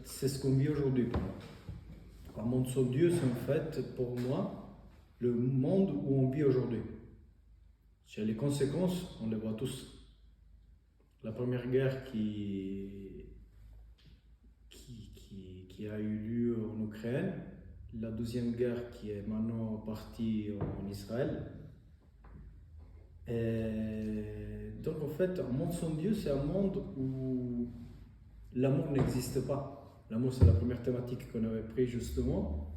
c'est ce qu'on vit aujourd'hui pour moi. Un monde sans Dieu, c'est en fait pour moi le monde où on vit aujourd'hui. Les conséquences, on les voit tous. La première guerre qui a eu lieu en Ukraine, la deuxième guerre qui est maintenant partie en Israël. Et donc en fait, un monde sans Dieu, c'est un monde où l'amour n'existe pas. L'amour, c'est la première thématique qu'on avait prise justement.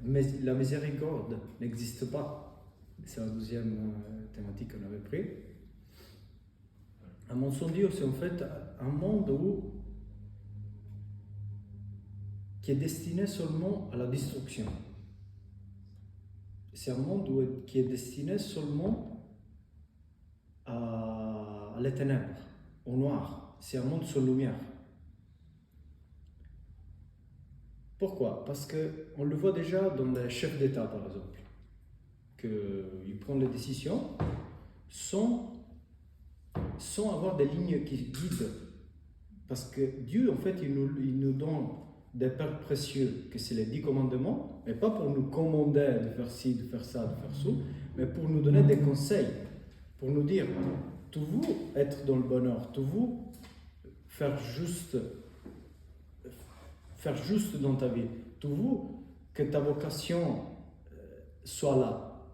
Mais la miséricorde n'existe pas. C'est la deuxième thématique qu'on avait prise. Un monde sans Dieu, c'est en fait un monde qui est destiné seulement à la destruction. C'est un monde qui est destiné seulement à les ténèbres, au noir. C'est un monde sans lumière. Pourquoi? Parce qu'on le voit déjà dans les chefs d'État, par exemple, qu'ils prennent les décisions sans avoir des lignes qui guident. Parce que Dieu, en fait, il nous donne des pères précieux, que c'est les 10 commandements, mais pas pour nous commander de faire ci, de faire ça, de faire ça, mais pour nous donner des conseils, pour nous dire, tu veux être dans le bonheur, tu veux faire juste dans ta vie, tu veux que ta vocation soit là.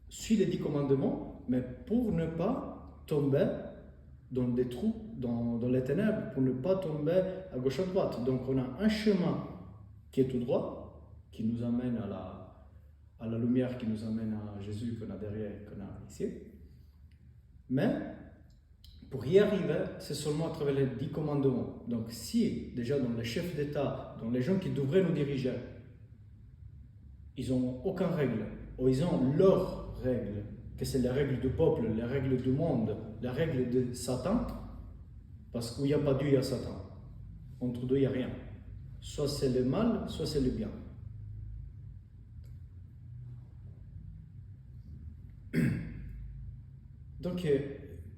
Suis les 10 commandements, mais pour ne pas tomber dans des trous, dans les ténèbres, pour ne pas tomber à gauche à droite. Donc on a un chemin qui est tout droit, qui nous amène à la lumière, qui nous amène à Jésus qu'on a derrière, qu'on a ici. Mais pour y arriver, c'est seulement à travers les 10 commandements. Donc si déjà dans les chefs d'État, dans les gens qui devraient nous diriger, ils n'ont aucune règle, ou ils ont leurs règles, que c'est les règles du peuple, les règles du monde, les règles de Satan, parce qu'il n'y a pas Dieu, il y a Satan. Entre deux, il n'y a rien. Soit c'est le mal, soit c'est le bien. Donc,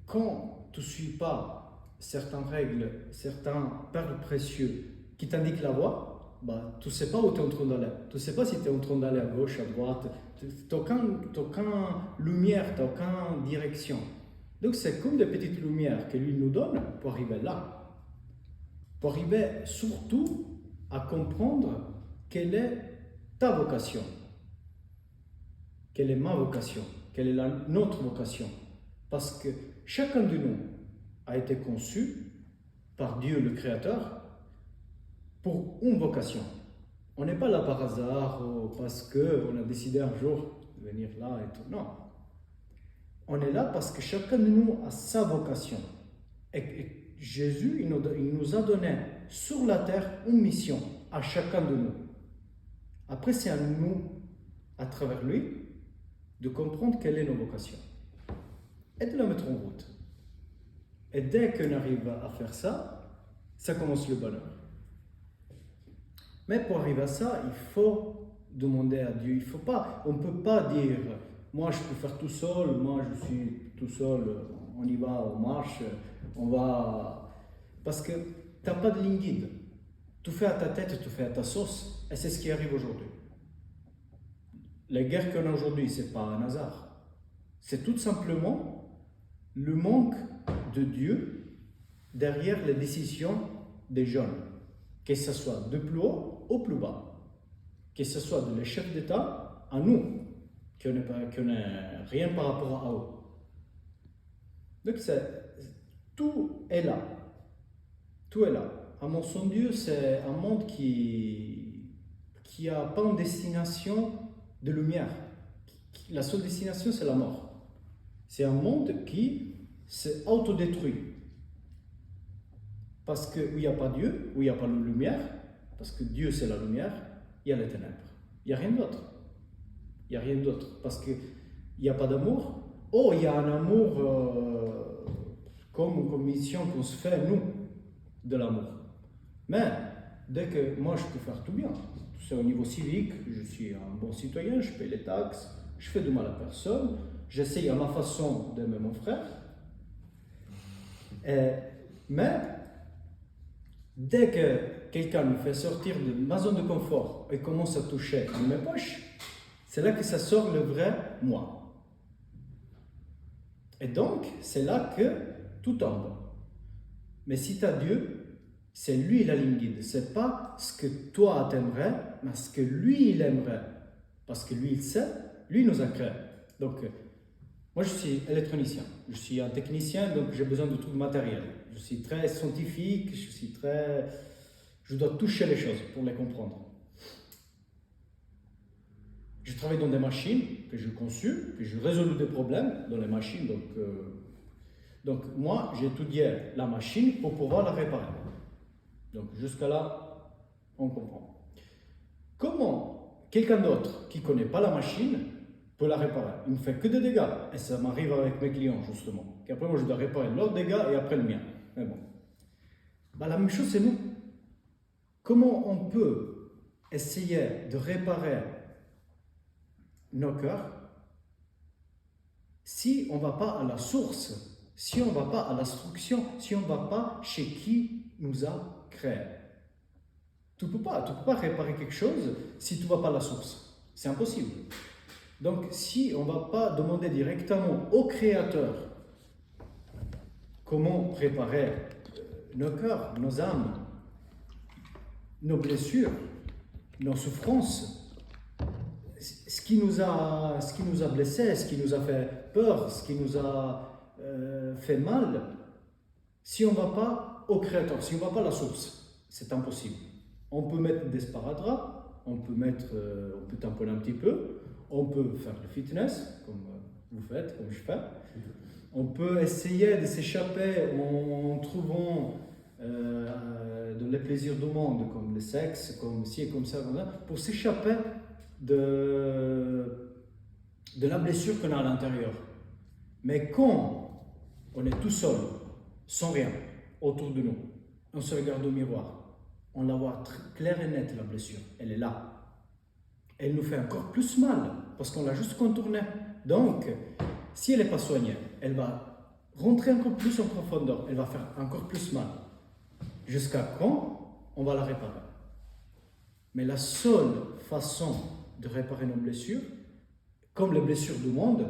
quand tu ne suis pas certaines règles, certains pères précieux qui t'indiquent la voie, bah, tu ne sais pas où tu es en train d'aller. Tu ne sais pas si tu es en train d'aller à gauche, à droite. Tu n'as aucune lumière, tu n'as aucune direction. Donc, c'est comme des petites lumières que lui nous donne pour arriver là. Pour arriver surtout à comprendre quelle est ta vocation, quelle est ma vocation, quelle est notre vocation. Parce que chacun de nous a été conçu par Dieu le Créateur pour une vocation. On n'est pas là par hasard ou parce qu'on a décidé un jour de venir là et tout. Non. On est là parce que chacun de nous a sa vocation. Et Jésus, il nous a donné sur la terre une mission à chacun de nous. Après, c'est à nous, à travers lui, de comprendre quelle est nos vocations et de la mettre en route. Et dès qu'on arrive à faire ça, ça commence le bonheur. Mais pour arriver à ça, il faut demander à Dieu. On ne peut pas dire, moi je peux faire tout seul, moi je suis tout seul, on y va, on marche, on va... Parce que tu n'as pas de ligne guide. Tu fais à ta tête, tu fais à ta sauce, et c'est ce qui arrive aujourd'hui. Les guerres qu'on a aujourd'hui, ce n'est pas un hasard. C'est tout simplement le manque de Dieu derrière les décisions des jeunes, que ce soit de plus haut au plus bas, que ce soit de les chefs d'État à nous, qui n'ont rien par rapport à eux. Donc tout est là. Tout est là. À mon sens, Dieu, c'est un monde qui n'a pas une destination de lumière. La seule destination, c'est la mort. C'est un monde qui s'est autodétruit. Parce qu'il n'y a pas Dieu, où il n'y a pas la lumière, parce que Dieu c'est la lumière, il y a les ténèbres. Il n'y a rien d'autre. Il n'y a rien d'autre. Parce qu'il n'y a pas d'amour. Oh, il y a un amour comme mission qu'on se fait, nous, de l'amour. Mais, dès que moi je peux faire tout bien, c'est au niveau civique, je suis un bon citoyen, je paie les taxes, je fais de mal à personne, j'essaye à ma façon d'aimer mon frère. Mais, Dès que quelqu'un nous fait sortir de ma zone de confort et commence à toucher dans mes poches, c'est là que ça sort le vrai moi. Et donc, c'est là que tout tombe. Mais si tu as Dieu, c'est lui la ligne guide. C'est pas ce que toi t'aimerais, mais ce que lui il aimerait. Parce que lui il sait, lui nous a créés. Donc, moi je suis électronicien, je suis un technicien, donc j'ai besoin de tout le matériel. Je suis très scientifique, je dois toucher les choses pour les comprendre. Je travaille dans des machines que je conçus, que je résous des problèmes dans les machines. Donc moi, j'ai étudié la machine pour pouvoir la réparer. Donc jusqu'à là, on comprend. Comment quelqu'un d'autre qui ne connaît pas la machine peut la réparer? Il ne fait que des dégâts. Et ça m'arrive avec mes clients, justement. Qu'après, moi, je dois réparer leurs dégâts et après le mien. Mais bon. La même chose, c'est nous. Comment on peut essayer de réparer nos cœurs si on ne va pas à la source, si on ne va pas à l'instruction, si on ne va pas chez qui nous a créés? Tu ne peux pas réparer quelque chose si tu ne vas pas à la source. C'est impossible. Donc, si on ne va pas demander directement au Créateur comment réparer nos cœurs, nos âmes, nos blessures, nos souffrances, ce qui nous a blessés, ce qui nous a fait peur, ce qui nous a fait mal, si on ne va pas au Créateur, si on ne va pas à la source, c'est impossible. On peut mettre des sparadraps, on peut tamponner un petit peu, on peut faire le fitness, comme vous faites, comme je fais. On peut essayer de s'échapper en trouvant dans les plaisirs du monde, comme le sexe, comme ci et comme ça, pour s'échapper de la blessure qu'on a à l'intérieur. Mais quand on est tout seul, sans rien autour de nous, on se regarde au miroir, on la voit claire et nette, la blessure, elle est là. Elle nous fait encore plus mal, parce qu'on l'a juste contournée. Donc, si elle n'est pas soignée, elle va rentrer encore plus en profondeur, elle va faire encore plus mal. Jusqu'à quand on va la réparer? Mais la seule façon de réparer nos blessures, comme les blessures du monde,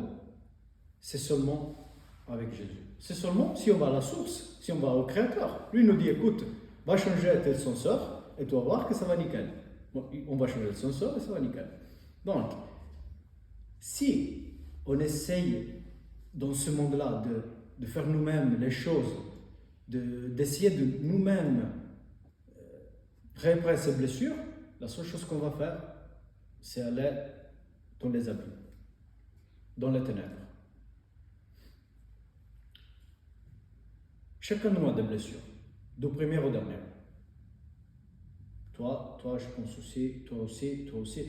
c'est seulement avec Jésus. C'est seulement si on va à la source, si on va au Créateur. Lui nous dit, écoute, va changer tel senseur et tu vas voir que ça va nickel. Bon, on va changer le senseur et ça va nickel. Donc, si on essaye dans ce monde-là de faire nous-mêmes les choses, d'essayer de nous-mêmes réparer ces blessures, la seule chose qu'on va faire, c'est aller dans les abîmes, dans les ténèbres. Chacun de nous a des blessures, de première au dernier. Toi, je pense aussi, toi aussi.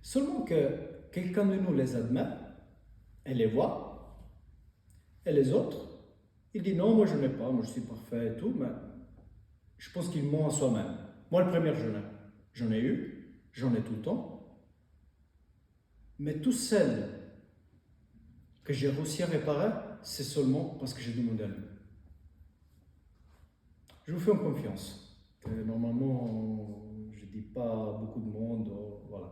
Seulement que quelqu'un de nous les admet, et les voit, et les autres, il dit non, moi je n'ai pas, moi je suis parfait et tout, mais je pense qu'il ment à soi-même. Moi, le premier, j'en ai eu, j'en ai tout le temps, mais toutes celles que j'ai réussi à réparer, c'est seulement parce que j'ai demandé à lui. Je vous fais en confiance. Normalement, je ne dis pas à beaucoup de monde, voilà.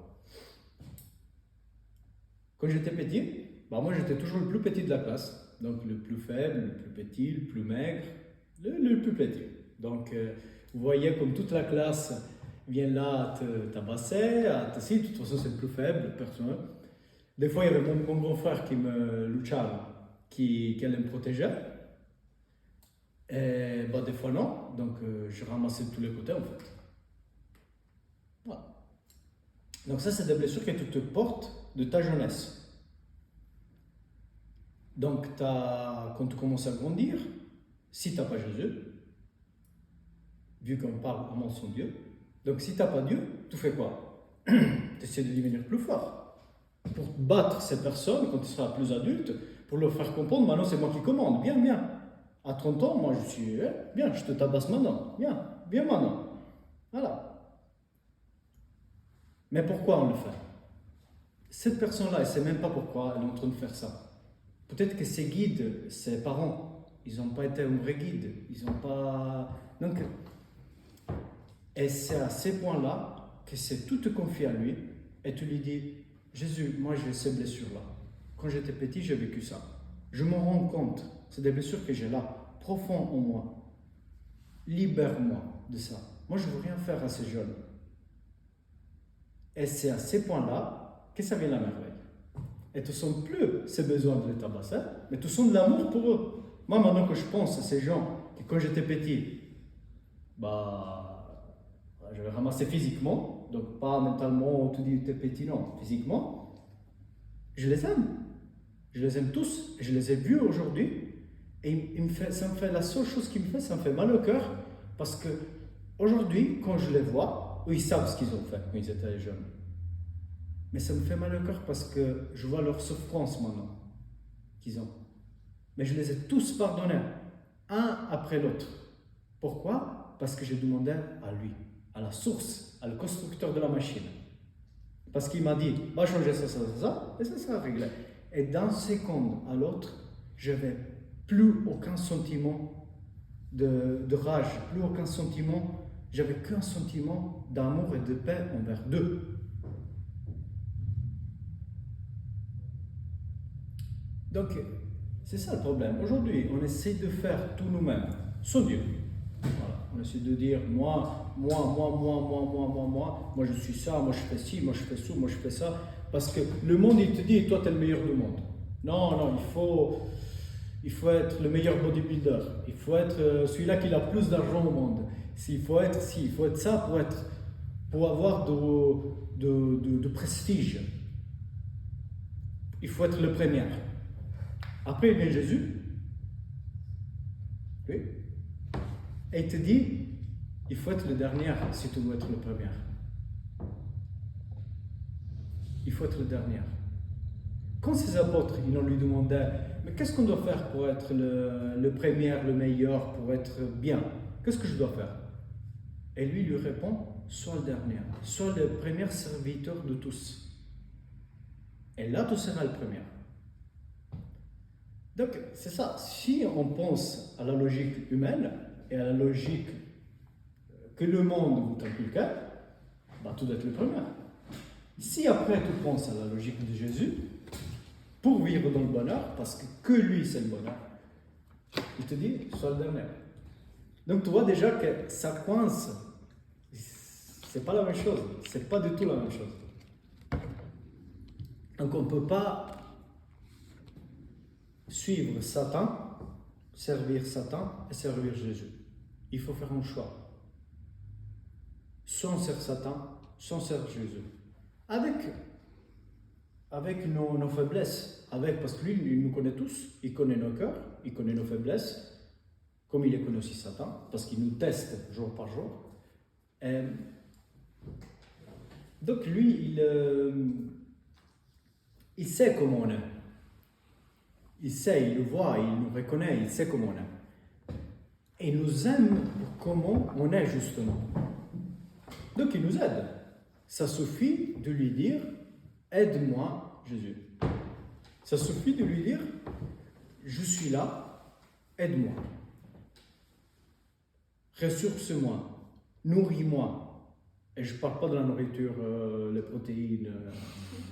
Quand j'étais petit, moi j'étais toujours le plus petit de la classe, donc le plus faible, le plus petit, le plus maigre, le plus petit. Donc vous voyez comme toute la classe vient là à te tabasser, si, de toute façon c'est le plus faible, personne. Des fois il y avait mon grand frère qui me luchava, qui allait me protéger. Et des fois non, donc je ramassais de tous les côtés en fait. Voilà. Donc ça c'est des blessures que tu te portes de ta jeunesse. Donc quand tu commences à grandir, si tu n'as pas Jésus, vu qu'on parle à mon son Dieu, donc si tu n'as pas Dieu, tu fais quoi? Tu essaies de devenir plus fort. Pour battre ces personnes quand tu seras plus adulte, pour leur faire comprendre, maintenant c'est moi qui commande, viens. À 30 ans, moi je suis, bien, je te tabasse maintenant, viens maintenant. Voilà. Mais pourquoi on le fait? Cette personne-là, elle ne sait même pas pourquoi elle est en train de faire ça. Peut-être que ses guides, ses parents, ils n'ont pas été un vrai guide. Ils n'ont pas... Donc, Et c'est à ces points-là que c'est tout te confier à lui et tu lui dis, Jésus, moi j'ai ces blessures-là. Quand j'étais petit, j'ai vécu ça. Je me rends compte, c'est des blessures que j'ai là, profond en moi. Libère-moi de ça. Moi, je ne veux rien faire à ces jeunes. Et c'est à ces points-là que ça vient la merveille. Et tu ne sens plus ces besoins de les tabasser, mais tu sens de l'amour pour eux. Moi, maintenant que je pense à ces gens qui, quand j'étais petit, j'avais ramassé physiquement, donc pas mentalement, tu dis tu es petit, non, physiquement, je les aime. Je les aime tous, je les ai vus aujourd'hui, et ça me fait la seule chose qui me fait, ça me fait mal au cœur, parce que aujourd'hui, quand je les vois, eux, ils savent ce qu'ils ont fait quand ils étaient jeunes. Mais ça me fait mal au cœur parce que je vois leur souffrance maintenant qu'ils ont. Mais je les ai tous pardonnés, un après l'autre. Pourquoi? Parce que j'ai demandé à lui, à la source, à le constructeur de la machine. Parce qu'il m'a dit, va changer ça, et ça sera réglé. Et d'un seconde à l'autre, je n'avais plus aucun sentiment de rage, plus aucun sentiment, j'avais qu'un sentiment d'amour et de paix envers d'eux. Donc, c'est ça le problème. Aujourd'hui, on essaie de faire tout nous-mêmes, sans Dieu. Voilà. On essaie de dire, moi, je suis ça, moi je fais ci, moi je fais ça, moi je fais ça. Parce que le monde, il te dit, toi, tu es le meilleur du monde. Non, il faut être le meilleur bodybuilder. Il faut être celui-là qui a le plus d'argent au monde. Il faut être ci, il faut être ça pour avoir de prestige. Il faut être le premier. Après, il vient Jésus. Oui. Et il te dit, il faut être le dernier si tu veux être le premier. Il faut être le dernier. Quand ces apôtres, ils lui demandaient, mais qu'est-ce qu'on doit faire pour être le premier, le meilleur, pour être bien? Qu'est-ce que je dois faire? Et lui répond, sois le dernier, sois le premier serviteur de tous. Et là, tu seras le premier. Donc, c'est ça. Si on pense à la logique humaine et à la logique que le monde vous inculque, tu dois être le premier. Si après tu penses à la logique de Jésus, pour vivre dans le bonheur, parce que lui c'est le bonheur, il te dit, sois le dernier. Donc tu vois déjà que ça coince. C'est pas la même chose. C'est pas du tout la même chose. Donc on ne peut pas suivre Satan, servir Satan et servir Jésus. Il faut faire un choix. Soit on sert Satan, soit on sert Jésus. Avec nos faiblesses, parce que lui, il nous connaît tous, il connaît nos cœurs, il connaît nos faiblesses, comme il les connaît aussi Satan, parce qu'il nous teste jour par jour. Donc lui, il sait comment on est. Il sait, il le voit, il nous reconnaît, il sait comment on est. Et il nous aime comment on est justement. Donc il nous aide. Ça suffit de lui dire, aide-moi Jésus. Ça suffit de lui dire, je suis là, aide-moi. Ressource-moi, nourris-moi. Et je ne parle pas de la nourriture, les protéines,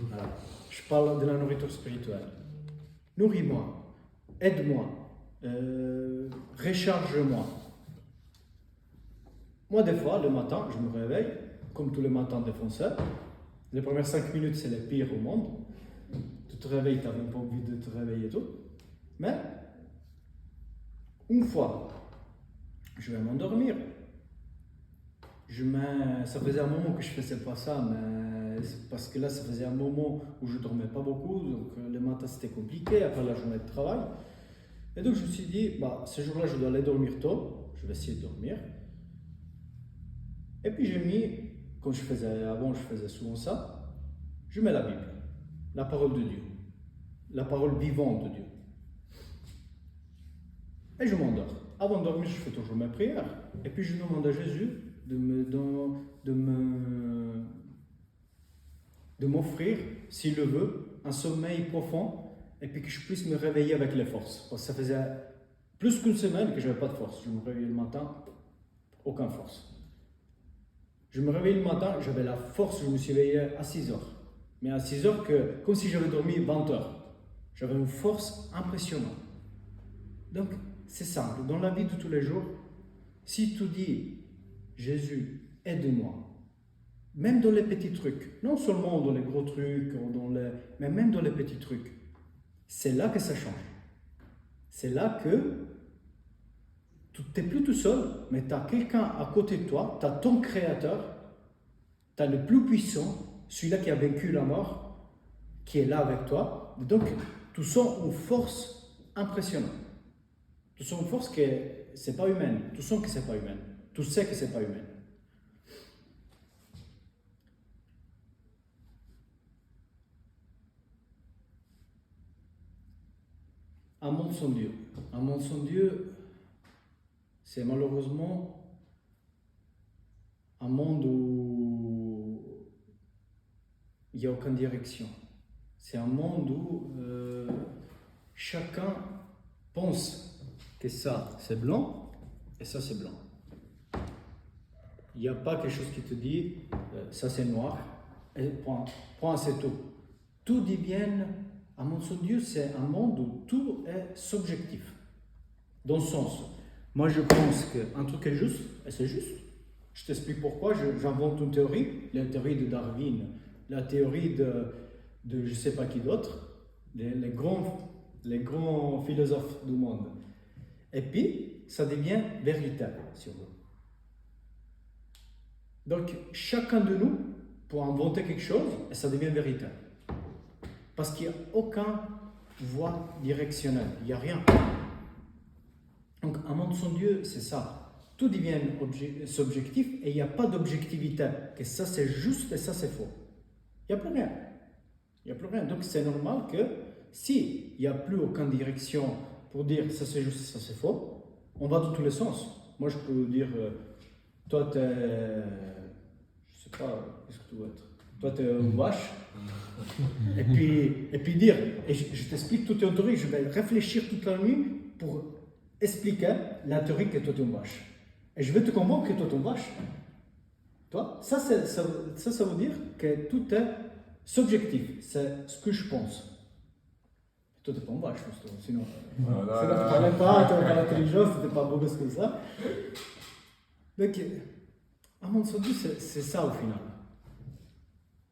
voilà. Je parle de la nourriture spirituelle. Nourris-moi, aide-moi, recharge-moi. Moi, des fois, le matin, je me réveille, comme tous les matins défoncés. Les premières 5 minutes, c'est les pires au monde. Tu te réveilles, tu n'as même pas envie de te réveiller et tout. Mais, une fois, je vais m'endormir. Ça faisait un moment que je ne faisais pas ça, mais parce que là, ça faisait un moment où je ne dormais pas beaucoup, donc le matin c'était compliqué, après la journée de travail. Et donc je me suis dit, ce jour-là, je dois aller dormir tôt, je vais essayer de dormir. Et puis j'ai mis, avant je faisais souvent ça, je mets la Bible, la parole de Dieu, la parole vivante de Dieu. Et je m'endors. Avant de dormir, je fais toujours mes prières, et puis je demande à Jésus de m'offrir, s'il le veut, un sommeil profond et puis que je puisse me réveiller avec les forces. Parce que ça faisait plus qu'une semaine que je n'avais pas de force. Je me réveillais le matin, aucune force. Je me réveille le matin, j'avais la force, je me suis réveillé à 6 heures. Mais à 6 heures, comme si j'avais dormi 20 heures. J'avais une force impressionnante. Donc, c'est simple. Dans la vie de tous les jours, si tu dis, Jésus, aide-moi, même dans les petits trucs, non seulement dans les gros trucs, mais même dans les petits trucs, c'est là que ça change. C'est là que tu n'es plus tout seul, mais tu as quelqu'un à côté de toi, tu as ton créateur, tu as le plus puissant, celui-là qui a vaincu la mort, qui est là avec toi. Et donc, tu sens une force impressionnante. Tu sens une force qui n'est pas humaine. Tu sens que ce n'est pas humaine. Tu sais que ce n'est pas humaine. Un monde sans Dieu. Un monde sans Dieu, c'est malheureusement un monde où il n'y a aucune direction. C'est un monde où chacun pense que ça c'est blanc et ça c'est blanc. Il n'y a pas quelque chose qui te dit ça c'est noir et point c'est tout. Tout devient un monde sans Dieu, c'est un monde où tout est subjectif. Dans le sens, moi je pense qu'un truc est juste et c'est juste. Je t'explique pourquoi, j'invente une théorie, la théorie de Darwin, la théorie de je ne sais pas qui d'autre, les grands philosophes du monde. Et puis, ça devient véritable, si on veut. Donc, chacun de nous peut inventer quelque chose et ça devient véritable. Parce qu'il n'y a aucune voie directionnelle, il n'y a rien. Donc, un monde sans Dieu, c'est ça. Tout devient subjectif et il n'y a pas d'objectivité. Que ça c'est juste et ça c'est faux. Il n'y a plus rien. Il n'y a plus rien. Donc c'est normal que s'il n'y a plus aucune direction pour dire ça c'est juste et ça c'est faux, on va dans tous les sens. Moi je peux dire, toi t'es, je sais pas, qu'est-ce que tu veux être? Toi t'es une vache. et puis dire, et je t'explique toute une théorie, je vais réfléchir toute la nuit pour expliquer la théorie que toi t'es une vache. Et je vais te convaincre que toi t'es une vache. Toi, ça veut dire que tout est subjectif. C'est ce que je pense. Toi, t'es pas une vache, sinon tu ne parlais pas, tu n'avais pas l'intelligence, tu n'étais pas beau que ça. Donc, un monde sans Dieu, c'est ça au final.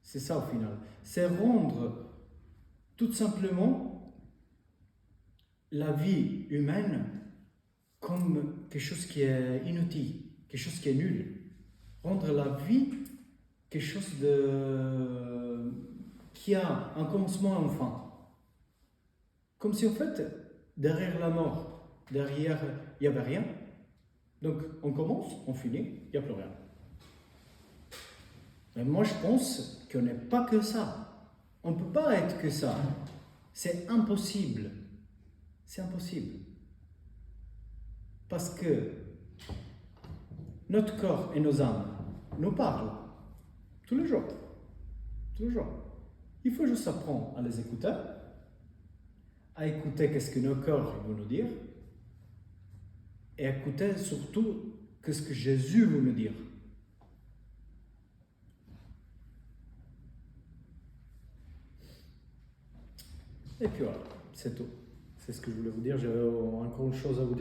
C'est ça au final. C'est rendre tout simplement la vie humaine comme quelque chose qui est inutile, quelque chose qui est nul. Rendre la vie quelque chose qui a un commencement et une fin. Comme si en fait, derrière la mort, derrière, il n'y avait rien. Donc on commence, on finit, il n'y a plus rien. Mais moi je pense qu'on n'est pas que ça. On ne peut pas être que ça. C'est impossible. C'est impossible. Parce que notre corps et nos âmes nous parlent tous les jours. Tous les jours. Il faut juste apprendre à les écouter, à écouter qu'est-ce que nos corps vont nous dire, et à écouter surtout qu'est-ce que Jésus veut nous dire. Et puis voilà, c'est tout. C'est ce que je voulais vous dire. J'avais encore une chose à vous dire.